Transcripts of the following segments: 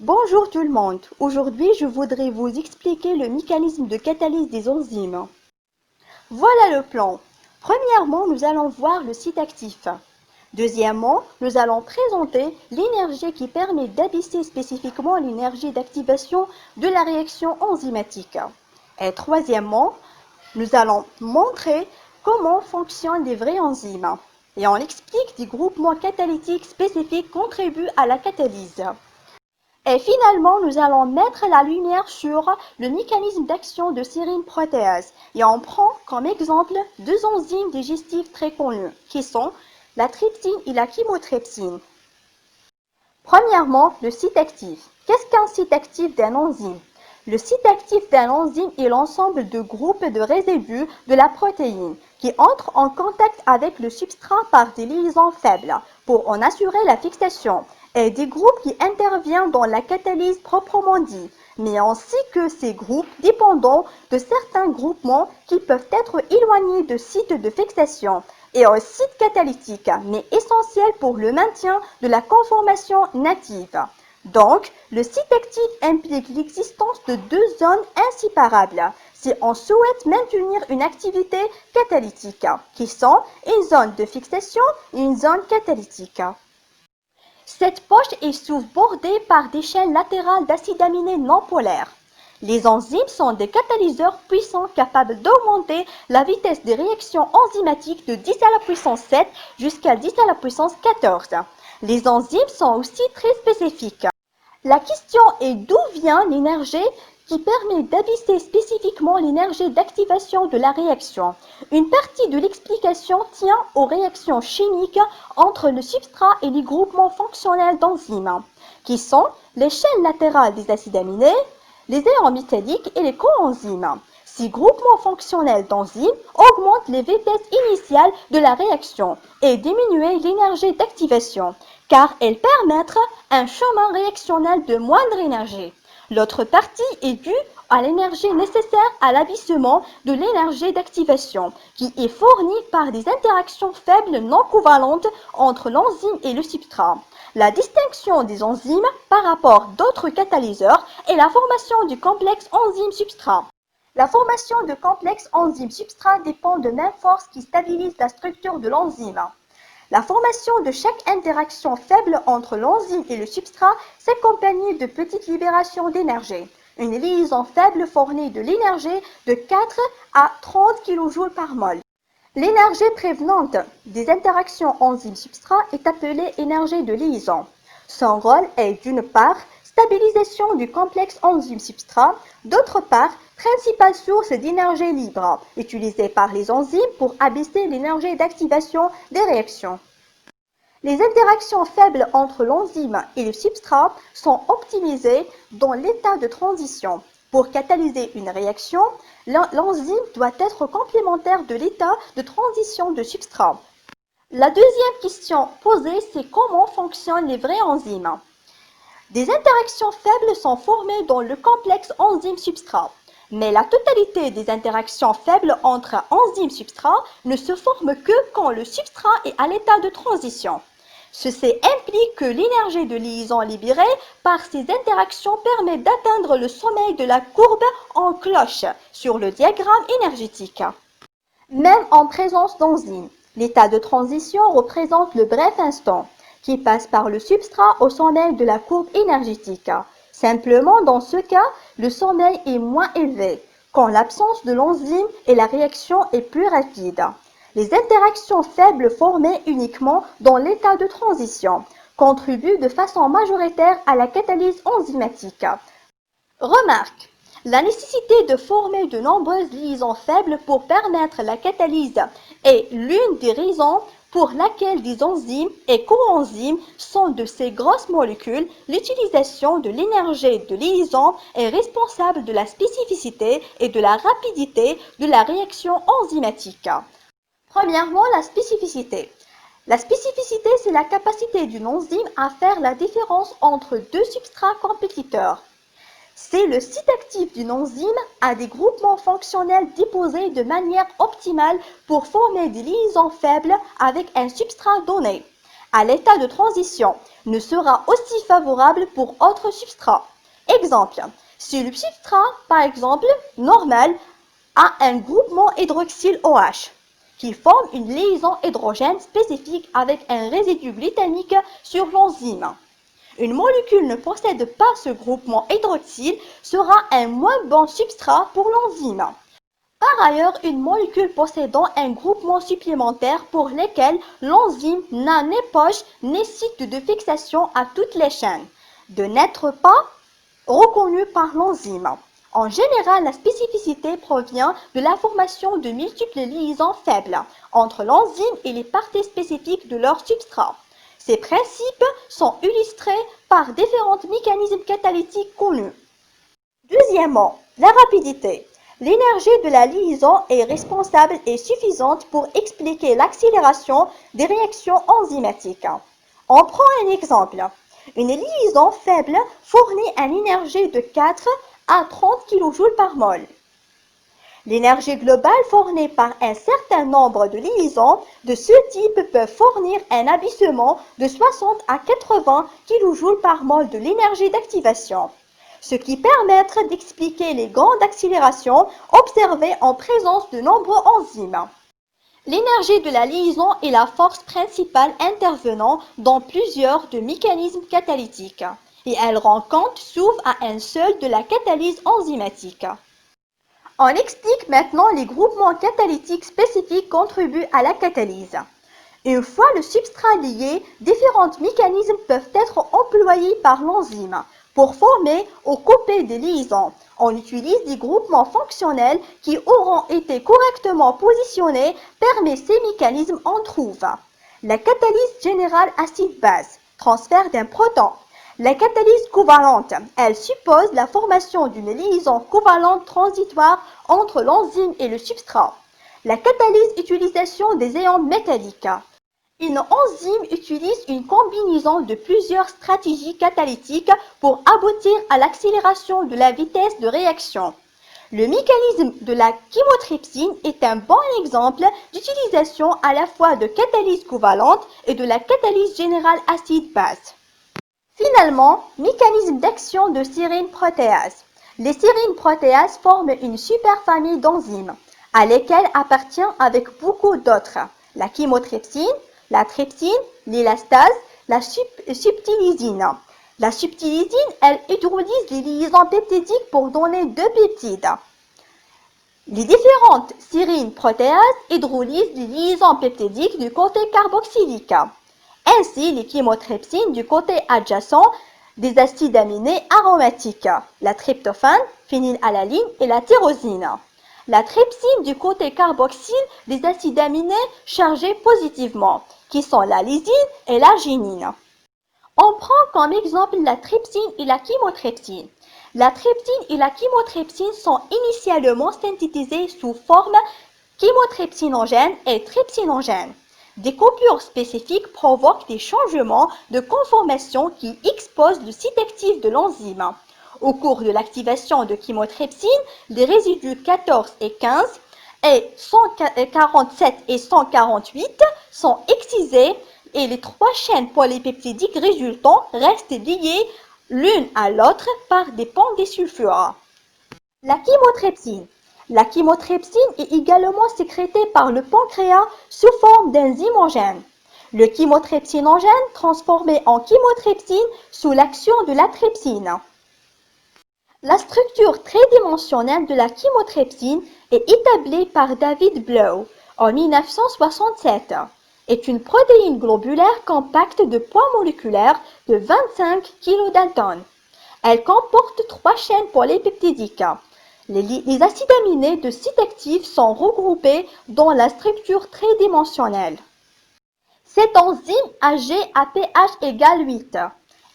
Bonjour tout le monde. Aujourd'hui, je voudrais vous expliquer le mécanisme de catalyse des enzymes. Voilà le plan. Premièrement, nous allons voir le site actif. Deuxièmement, nous allons présenter l'énergie qui permet d'abaisser spécifiquement l'énergie d'activation de la réaction enzymatique. Et troisièmement, nous allons montrer comment fonctionnent les vraies enzymes. Et on explique des groupements catalytiques spécifiques contribuent à la catalyse. Et finalement, nous allons mettre la lumière sur le mécanisme d'action de sérine protéase. Et on prend comme exemple deux enzymes digestives très connues, qui sont la trypsine et la chymotrypsine. Premièrement, le site actif. Qu'est-ce qu'un site actif d'un enzyme? Le site actif d'un enzyme est l'ensemble de groupes de résidus de la protéine qui entrent en contact avec le substrat par des liaisons faibles pour en assurer la fixation, et des groupes qui interviennent dans la catalyse proprement dit, mais ainsi que ces groupes dépendants de certains groupements qui peuvent être éloignés de sites de fixation et un site catalytique, mais essentiel pour le maintien de la conformation native. Donc, le site actif implique l'existence de deux zones inséparables si on souhaite maintenir une activité catalytique, qui sont une zone de fixation et une zone catalytique. Cette poche est souvent bordée par des chaînes latérales d'acides aminés non polaires. Les enzymes sont des catalyseurs puissants capables d'augmenter la vitesse des réactions enzymatiques de 10 à la puissance 7 jusqu'à 10 à la puissance 14. Les enzymes sont aussi très spécifiques. La question est d'où vient l'énergie qui permet d'abaisser spécifiquement l'énergie d'activation de la réaction. Une partie de l'explication tient aux réactions chimiques entre le substrat et les groupements fonctionnels d'enzymes, qui sont les chaînes latérales des acides aminés, les ions métalliques et les coenzymes. Ces groupements fonctionnels d'enzymes augmentent les vitesses initiales de la réaction et diminuent l'énergie d'activation, car elles permettent un chemin réactionnel de moindre énergie. L'autre partie est due à l'énergie nécessaire à l'abaissement de l'énergie d'activation, qui est fournie par des interactions faibles non covalentes entre l'enzyme et le substrat. La distinction des enzymes par rapport à d'autres catalyseurs est la formation du complexe enzyme-substrat. La formation de complexe enzyme-substrat dépend de mêmes forces qui stabilisent la structure de l'enzyme. La formation de chaque interaction faible entre l'enzyme et le substrat s'accompagne de petites libérations d'énergie. Une liaison faible fournit de l'énergie de 4 à 30 kJ par mol. L'énergie prévenante des interactions enzyme-substrat est appelée énergie de liaison. Son rôle est d'une part stabilisation du complexe enzyme-substrat, d'autre part principale source d'énergie libre, utilisée par les enzymes pour abaisser l'énergie d'activation des réactions. Les interactions faibles entre l'enzyme et le substrat sont optimisées dans l'état de transition. Pour catalyser une réaction, l'enzyme doit être complémentaire de l'état de transition de substrat. La deuxième question posée, c'est comment fonctionnent les vraies enzymes. Des interactions faibles sont formées dans le complexe enzyme-substrat, mais la totalité des interactions faibles entre enzyme-substrat ne se forme que quand le substrat est à l'état de transition. Ceci implique que l'énergie de liaison libérée par ces interactions permet d'atteindre le sommet de la courbe en cloche sur le diagramme énergétique. Même en présence d'enzymes, l'état de transition représente le bref instant qui passe par le substrat au sommet de la courbe énergétique. Simplement, dans ce cas, le sommet est moins élevé, quand l'absence de l'enzyme et la réaction est plus rapide. Les interactions faibles formées uniquement dans l'état de transition contribuent de façon majoritaire à la catalyse enzymatique. Remarque, la nécessité de former de nombreuses liaisons faibles pour permettre la catalyse est l'une des raisons pour laquelle des enzymes et coenzymes sont de ces grosses molécules. L'utilisation de l'énergie de liaison est responsable de la spécificité et de la rapidité de la réaction enzymatique. Premièrement, la spécificité. La spécificité, c'est la capacité d'une enzyme à faire la différence entre deux substrats compétiteurs. C'est le site actif d'une enzyme à des groupements fonctionnels déposés de manière optimale pour former des liaisons faibles avec un substrat donné. à l'état de transition ne sera aussi favorable pour autres substrats. Exemple, si le substrat, par exemple, normal, a un groupement hydroxyle OH qui forme une liaison hydrogène spécifique avec un résidu glycémique sur l'enzyme. Une molécule ne possède pas ce groupement hydroxyle sera un moins bon substrat pour l'enzyme. Par ailleurs, une molécule possédant un groupement supplémentaire pour lequel l'enzyme n'a ni poche ni site de fixation à toutes les chaînes, de n'être pas reconnue par l'enzyme. En général, la spécificité provient de la formation de multiples liaisons faibles entre l'enzyme et les parties spécifiques de leur substrat. Ces principes sont illustrés par différents mécanismes catalytiques connus. Deuxièmement, la rapidité. L'énergie de la liaison est responsable et suffisante pour expliquer l'accélération des réactions enzymatiques. On prend un exemple. Une liaison faible fournit une énergie de 4 à 30 kJ par mol. L'énergie globale fournie par un certain nombre de liaisons de ce type peut fournir un abaissement de 60 à 80 kJ par mol de l'énergie d'activation, ce qui permettra d'expliquer les grandes accélérations observées en présence de nombreux enzymes. L'énergie de la liaison est la force principale intervenant dans plusieurs de mécanismes catalytiques, et elle rend compte sauf à un seul de la catalyse enzymatique. On explique maintenant les groupements catalytiques spécifiques contribuent à la catalyse. Une fois le substrat lié, différents mécanismes peuvent être employés par l'enzyme pour former ou couper des liaisons. On utilise des groupements fonctionnels qui auront été correctement positionnés parmi ces mécanismes. On trouve la catalyse générale acide-base, transfert d'un proton. La catalyse covalente, elle suppose la formation d'une liaison covalente transitoire entre l'enzyme et le substrat. La catalyse, utilisation des ions métalliques. Une enzyme utilise une combinaison de plusieurs stratégies catalytiques pour aboutir à l'accélération de la vitesse de réaction. Le mécanisme de la chymotrypsine est un bon exemple d'utilisation à la fois de catalyse covalente et de la catalyse générale acide-base. Finalement, mécanisme d'action de sérine-protéase. Les sérine-protéases forment une superfamille d'enzymes, à lesquelles appartient avec beaucoup d'autres, la chymotrypsine, la trypsine, l'élastase, la subtilisine. La subtilisine, elle hydrolyse les liaisons peptidiques pour donner deux peptides. Les différentes sérine-protéases hydrolysent les liaisons peptidiques du côté carboxylique. Ainsi, les chymotrypsines du côté adjacent des acides aminés aromatiques, la tryptophane, phénylalanine et la tyrosine. La trypsine du côté carboxyle des acides aminés chargés positivement, qui sont la lysine et la génine. On prend comme exemple la trypsine et la chymotrypsine. La trypsine et la chymotrypsine sont initialement synthétisées sous forme chymotrypsinogène et trypsinogène. Des coupures spécifiques provoquent des changements de conformation qui exposent le site actif de l'enzyme. Au cours de l'activation de chymotrypsine, les résidus 14 et 15 et 147 et 148 sont excisés et les trois chaînes polypeptidiques résultantes restent liées l'une à l'autre par des ponts disulfures. La chymotrypsine. La chymotrypsine est également sécrétée par le pancréas sous forme d'enzymogène. Le chymotrypsinogène transformé en chymotrypsine sous l'action de la trypsine. La structure tridimensionnelle de la chymotrypsine est établie par David Blow en 1967. Est une protéine globulaire compacte de poids moléculaire de 25 kilodaltons. Elle comporte trois chaînes polypeptidiques. Les acides aminés de site actif sont regroupés dans la structure tridimensionnelle. Cette enzyme agit à pH égale 8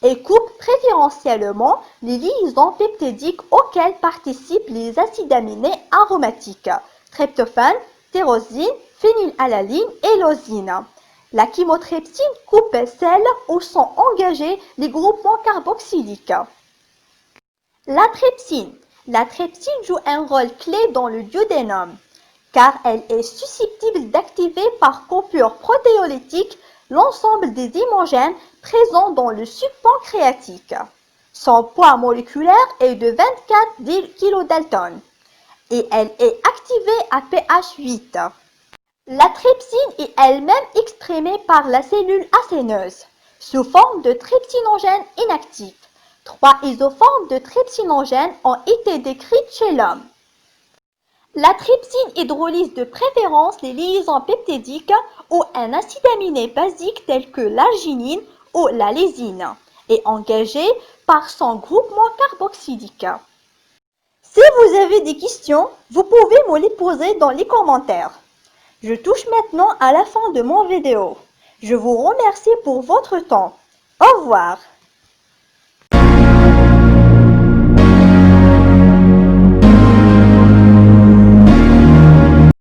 et coupe préférentiellement les liaisons peptidiques auxquelles participent les acides aminés aromatiques, tryptophane, tyrosine, phénylalanine et lysine. La chymotrypsine coupe celles où sont engagés les groupements carboxyliques. La trypsine. La trypsine joue un rôle clé dans le duodénum, car elle est susceptible d'activer par coupure protéolytique l'ensemble des imogènes présents dans le suc pancréatique. Son poids moléculaire est de 24 kilodaltons et elle est activée à pH 8. La trypsine est elle-même exprimée par la cellule acéneuse sous forme de trypsinogène inactif. 3 isoformes de trypsinogène ont été décrites chez l'homme. La trypsine hydrolyse de préférence les liaisons peptidiques ou un acide aminé basique tel que l'arginine ou la lysine est engagée par son groupement carboxylique. Si vous avez des questions, vous pouvez me les poser dans les commentaires. Je touche maintenant à la fin de mon vidéo. Je vous remercie pour votre temps. Au revoir.